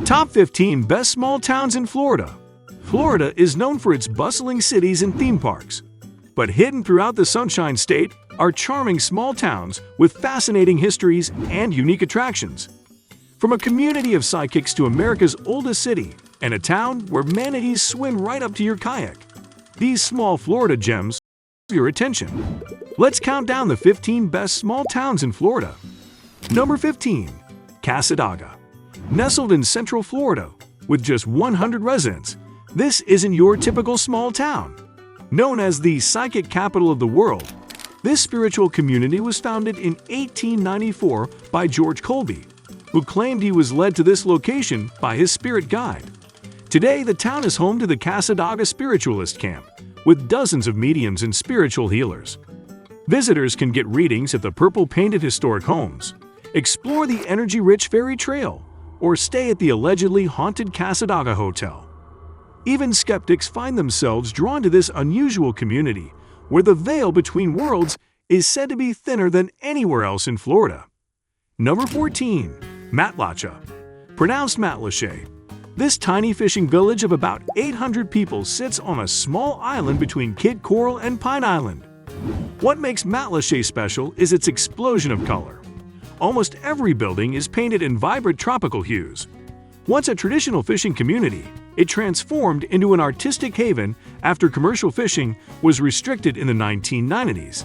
Top 15 Best Small Towns in Florida. Florida is known for its bustling cities and theme parks. But hidden throughout the Sunshine State are charming small towns with fascinating histories and unique attractions. From a community of sidekicks to America's oldest city and a town where manatees swim right up to your kayak, these small Florida gems have your attention. Let's count down the 15 best small towns in Florida. Number 15. Cassadaga. Nestled in central Florida with just 100 residents, this isn't your typical small town. Known as the psychic capital of the world, this spiritual community was founded in 1894 by George Colby, who claimed he was led to this location by his spirit guide. Today, the town is home to the Cassadaga Spiritualist Camp, with dozens of mediums and spiritual healers. Visitors can get readings at the purple-painted historic homes, explore the energy-rich Ferry Trail, or stay at the allegedly haunted Cassadaga Hotel. Even skeptics find themselves drawn to this unusual community, where the veil between worlds is said to be thinner than anywhere else in Florida. Number 14. Matlacha. Pronounced Matlacha. This tiny fishing village of about 800 people sits on a small island between Kid Coral and Pine Island. What makes Matlacha special is its explosion of color. Almost every building is painted in vibrant tropical hues. Once a traditional fishing community, it transformed into an artistic haven after commercial fishing was restricted in the 1990s.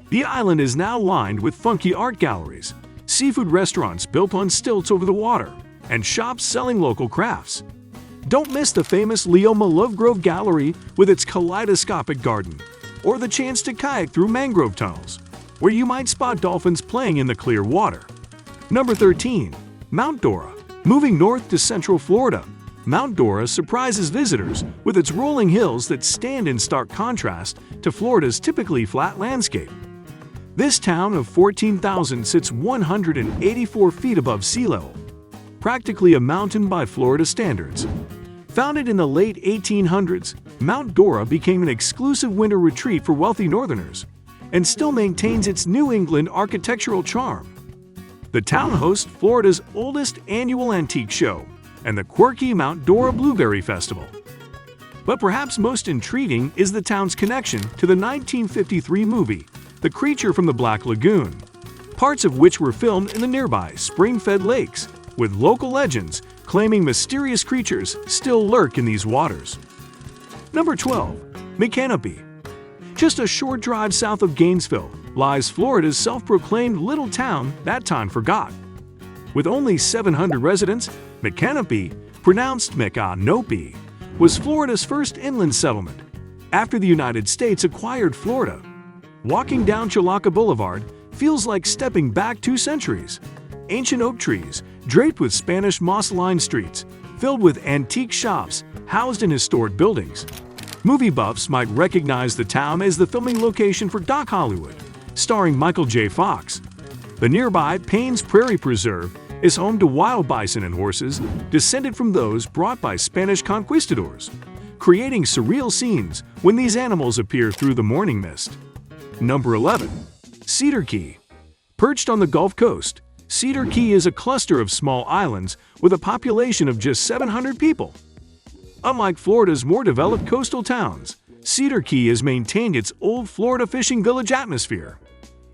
The island is now lined with funky art galleries, seafood restaurants built on stilts over the water, and shops selling local crafts. Don't miss the famous Leoma Love Grove Gallery with its kaleidoscopic garden, or the chance to kayak through mangrove tunnels, where you might spot dolphins playing in the clear water. Number 13. Mount Dora. Moving north to central Florida, Mount Dora surprises visitors with its rolling hills that stand in stark contrast to Florida's typically flat landscape. This town of 14,000 sits 184 feet above sea level, practically a mountain by Florida standards. Founded in the late 1800s, Mount Dora became an exclusive winter retreat for wealthy northerners and still maintains its New England architectural charm. The town hosts Florida's oldest annual antique show and the quirky Mount Dora Blueberry Festival. But perhaps most intriguing is the town's connection to the 1953 movie, The Creature from the Black Lagoon, parts of which were filmed in the nearby spring-fed lakes, with local legends claiming mysterious creatures still lurk in these waters. Number 12. Micanopy. Just a short drive south of Gainesville lies Florida's self-proclaimed little town that time forgot. With only 700 residents, Micanopy, pronounced Micanopy, was Florida's first inland settlement after the United States acquired Florida. Walking down Chilaka Boulevard feels like stepping back 2 centuries. Ancient oak trees, draped with Spanish moss-lined streets, filled with antique shops housed in historic buildings. Movie buffs might recognize the town as the filming location for Doc Hollywood, starring Michael J. Fox. The nearby Payne's Prairie Preserve is home to wild bison and horses descended from those brought by Spanish conquistadors, creating surreal scenes when these animals appear through the morning mist. Number 11. Cedar Key. Perched on the Gulf Coast, Cedar Key is a cluster of small islands with a population of just 700 people. Unlike Florida's more developed coastal towns, Cedar Key has maintained its old Florida fishing village atmosphere.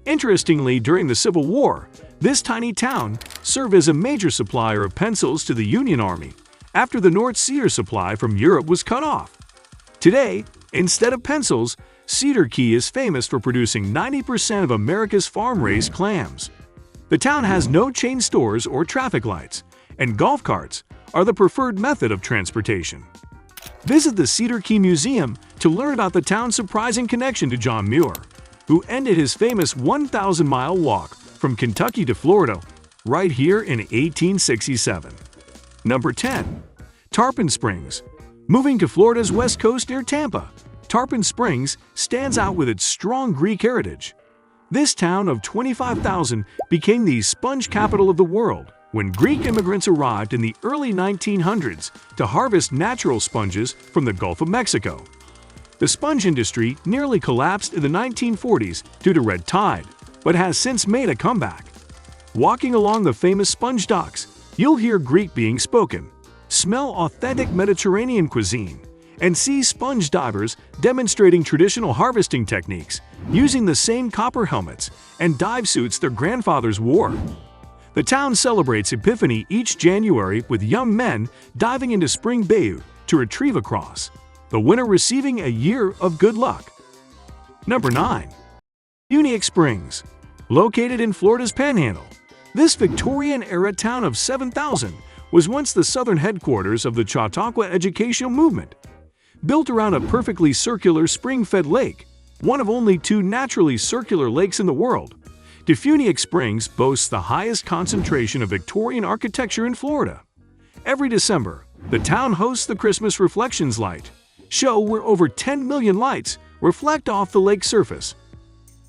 Interestingly, during the Civil War, this tiny town served as a major supplier of pencils to the Union Army after the North Cedar supply from Europe was cut off. Today, instead of pencils, Cedar Key is famous for producing 90% of America's farm-raised clams. The town has no chain stores or traffic lights, and golf carts are the preferred method of transportation. Visit the Cedar Key Museum to learn about the town's surprising connection to John Muir, who ended his famous 1,000-mile walk from Kentucky to Florida right here in 1867. Number 10. Tarpon Springs. Moving to Florida's west coast near Tampa, Tarpon Springs stands out with its strong Greek heritage. This town of 25,000 became the sponge capital of the world when Greek immigrants arrived in the early 1900s to harvest natural sponges from the Gulf of Mexico. The sponge industry nearly collapsed in the 1940s due to red tide, but has since made a comeback. Walking along the famous sponge docks, you'll hear Greek being spoken, smell authentic Mediterranean cuisine, and see sponge divers demonstrating traditional harvesting techniques using the same copper helmets and dive suits their grandfathers wore. The town celebrates Epiphany each January with young men diving into Spring Bayou to retrieve a cross, the winner receiving a year of good luck. Number 9. DeFuniak Springs. Located in Florida's Panhandle, this Victorian-era town of 7,000 was once the southern headquarters of the Chautauqua educational movement. Built around a perfectly circular spring-fed lake, one of only 2 naturally circular lakes in the world, DeFuniak Springs boasts the highest concentration of Victorian architecture in Florida. Every December, the town hosts the Christmas Reflections Light show where over 10 million lights reflect off the lake surface.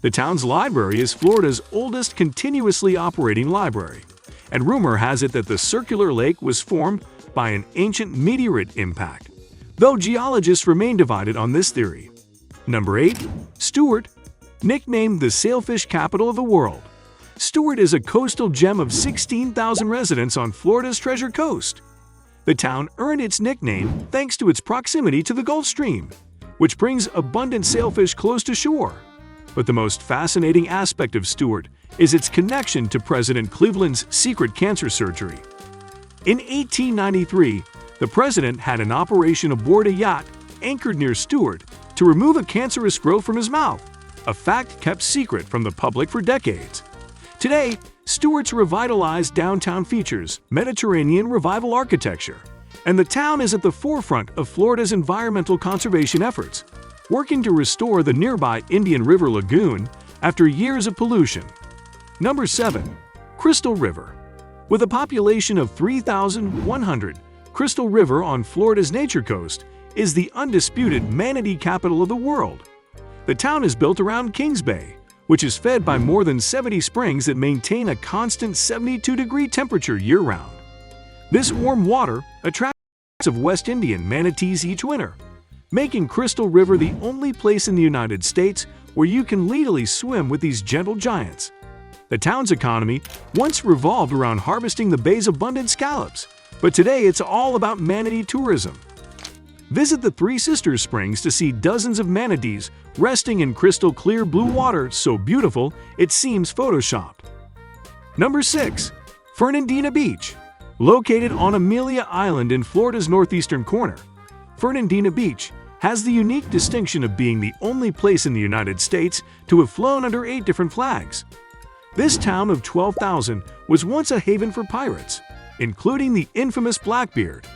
The town's library is Florida's oldest continuously operating library, and rumor has it that the circular lake was formed by an ancient meteorite impact, though geologists remain divided on this theory. Number 8. Stuart. Nicknamed the sailfish capital of the world, Stuart is a coastal gem of 16,000 residents on Florida's Treasure Coast. The town earned its nickname thanks to its proximity to the Gulf Stream, which brings abundant sailfish close to shore. But the most fascinating aspect of Stuart is its connection to President Cleveland's secret cancer surgery. In 1893, the president had an operation aboard a yacht anchored near Stuart to remove a cancerous growth from his mouth, a fact kept secret from the public for decades. Today, Stuart's revitalized downtown features Mediterranean revival architecture, and the town is at the forefront of Florida's environmental conservation efforts, working to restore the nearby Indian River Lagoon after years of pollution. Number 7. Crystal River. With a population of 3,100, Crystal River on Florida's Nature Coast is the undisputed manatee capital of the world. The town is built around Kings Bay, which is fed by more than 70 springs that maintain a constant 72-degree temperature year-round. This warm water attracts of West Indian manatees each winter, making Crystal River the only place in the United States where you can legally swim with these gentle giants. The town's economy once revolved around harvesting the bay's abundant scallops, but today it's all about manatee tourism. Visit the Three Sisters Springs to see dozens of manatees resting in crystal clear blue water so beautiful it seems photoshopped. Number 6. Fernandina Beach. Located on Amelia Island in Florida's northeastern corner, Fernandina Beach has the unique distinction of being the only place in the United States to have flown under 8 different flags. This town of 12,000 was once a haven for pirates, including the infamous Blackbeard.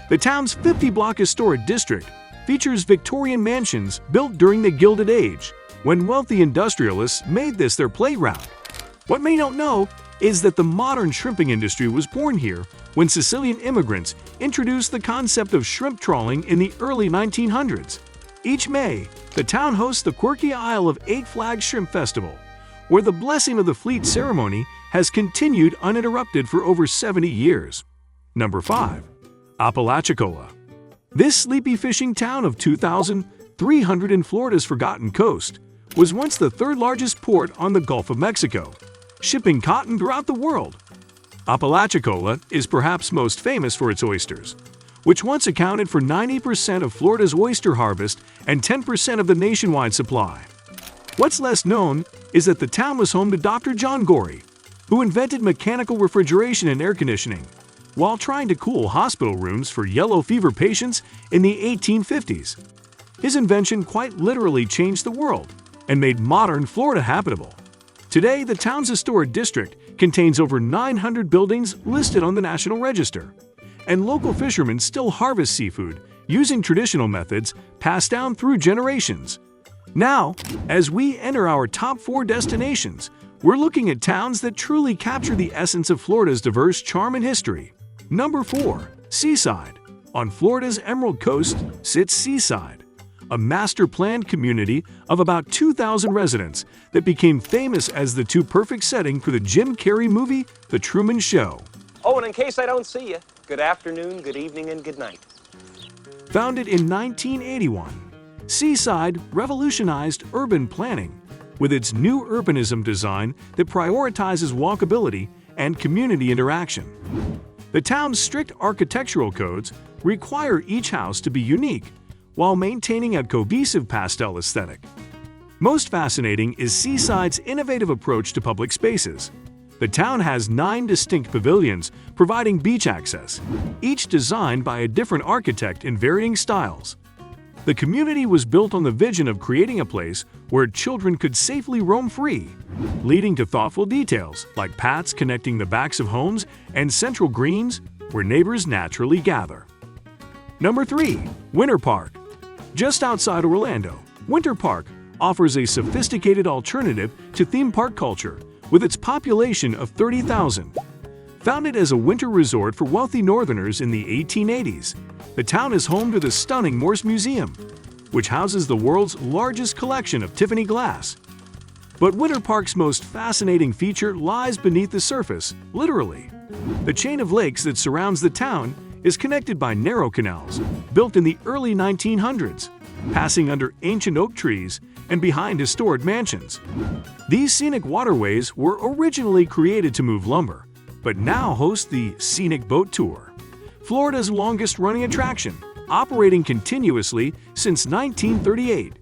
The town's 50-block historic district features Victorian mansions built during the Gilded Age, when wealthy industrialists made this their playground. What may not know is that the modern shrimping industry was born here when Sicilian immigrants introduced the concept of shrimp trawling in the early 1900s. Each May, the town hosts the quirky Isle of 8 Flags Shrimp Festival, where the blessing of the fleet ceremony has continued uninterrupted for over 70 years. Number 5. Apalachicola. This sleepy fishing town of 2,300 in Florida's Forgotten Coast was once the 3rd largest port on the Gulf of Mexico, shipping cotton throughout the world. Apalachicola is perhaps most famous for its oysters, which once accounted for 90% of Florida's oyster harvest and 10% of the nationwide supply. What's less known is that the town was home to Dr. John Gorey, who invented mechanical refrigeration and air conditioning while trying to cool hospital rooms for yellow fever patients in the 1850s. His invention quite literally changed the world and made modern Florida habitable. Today, the town's historic district contains over 900 buildings listed on the National Register, and local fishermen still harvest seafood using traditional methods passed down through generations. Now, as we enter our top 4 destinations, we're looking at towns that truly capture the essence of Florida's diverse charm and history. Number 4. Seaside. On Florida's Emerald Coast sits Seaside, a master-planned community of about 2,000 residents that became famous as the too-perfect setting for the Jim Carrey movie, The Truman Show. Oh, and in case I don't see you, good afternoon, good evening, and good night. Founded in 1981, Seaside revolutionized urban planning with its new urbanism design that prioritizes walkability and community interaction. The town's strict architectural codes require each house to be unique while maintaining a cohesive pastel aesthetic. Most fascinating is Seaside's innovative approach to public spaces. The town has 9 distinct pavilions providing beach access, each designed by a different architect in varying styles. The community was built on the vision of creating a place where children could safely roam free, leading to thoughtful details like paths connecting the backs of homes and central greens where neighbors naturally gather. Number 3. Winter Park. Just outside Orlando, Winter Park offers a sophisticated alternative to theme park culture with its population of 30,000. Founded as a winter resort for wealthy Northerners in the 1880s, the town is home to the stunning Morse Museum, which houses the world's largest collection of Tiffany glass. But Winter Park's most fascinating feature lies beneath the surface, literally. The chain of lakes that surrounds the town is connected by narrow canals built in the early 1900s, passing under ancient oak trees and behind historic mansions. These scenic waterways were originally created to move lumber, but now host the Scenic Boat Tour, Florida's longest-running attraction, operating continuously since 1938.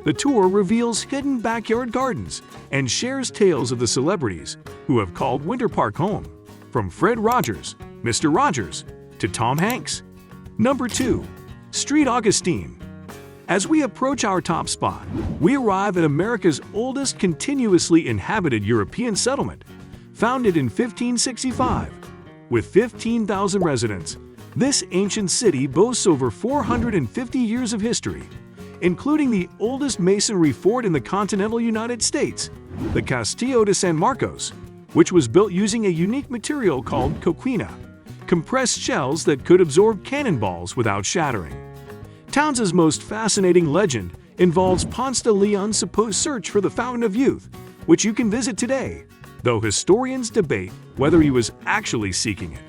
The tour reveals hidden backyard gardens and shares tales of the celebrities who have called Winter Park home, from Fred Rogers, Mr. Rogers, to Tom Hanks. Number 2. Street Augustine. As we approach our top spot, we arrive at America's oldest continuously inhabited European settlement, founded in 1565. With 15,000 residents, this ancient city boasts over 450 years of history, including the oldest masonry fort in the continental United States, the Castillo de San Marcos, which was built using a unique material called coquina, compressed shells that could absorb cannonballs without shattering. Town's most fascinating legend involves Ponce de Leon's supposed search for the Fountain of Youth, which you can visit today, though historians debate whether he was actually seeking it.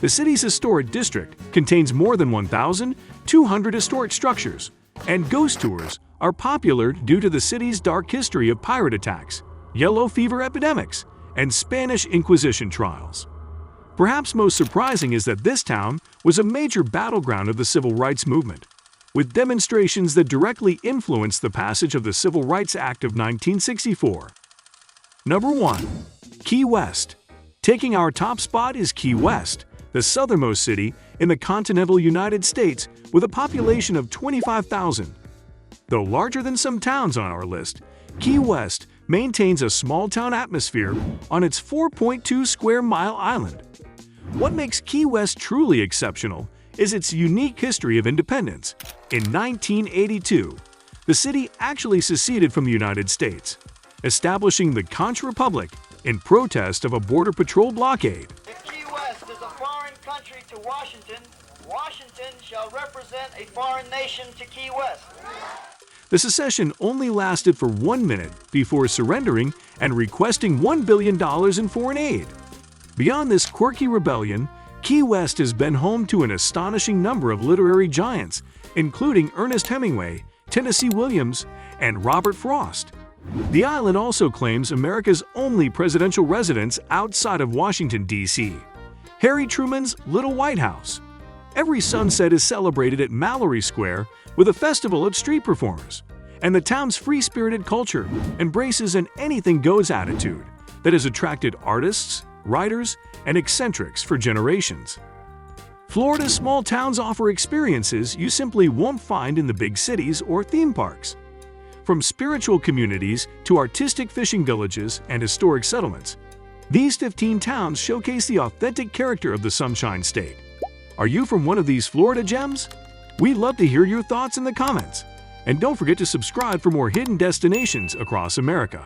The city's historic district contains more than 1,200 historic structures, and ghost tours are popular due to the city's dark history of pirate attacks, yellow fever epidemics, and Spanish Inquisition trials. Perhaps most surprising is that this town was a major battleground of the Civil Rights Movement, with demonstrations that directly influenced the passage of the Civil Rights Act of 1964. Number 1. Key West. Taking our top spot is Key West, the southernmost city in the continental United States with a population of 25,000. Though larger than some towns on our list, Key West maintains a small-town atmosphere on its 4.2 square mile island. What makes Key West truly exceptional is its unique history of independence. In 1982, the city actually seceded from the United States, establishing the Conch Republic in protest of a Border Patrol blockade. If Key West is a foreign country to Washington, Washington shall represent a foreign nation to Key West. The secession only lasted for 1 minute before surrendering and requesting $1 billion in foreign aid. Beyond this quirky rebellion, Key West has been home to an astonishing number of literary giants, including Ernest Hemingway, Tennessee Williams, and Robert Frost. The island also claims America's only presidential residence outside of Washington, D.C., Harry Truman's Little White House. Every sunset is celebrated at Mallory Square with a festival of street performers, and the town's free-spirited culture embraces an anything-goes attitude that has attracted artists, writers, and eccentrics for generations. Florida's small towns offer experiences you simply won't find in the big cities or theme parks. From spiritual communities to artistic fishing villages and historic settlements, these 15 towns showcase the authentic character of the Sunshine State. Are you from one of these Florida gems? We'd love to hear your thoughts in the comments. And don't forget to subscribe for more hidden destinations across America.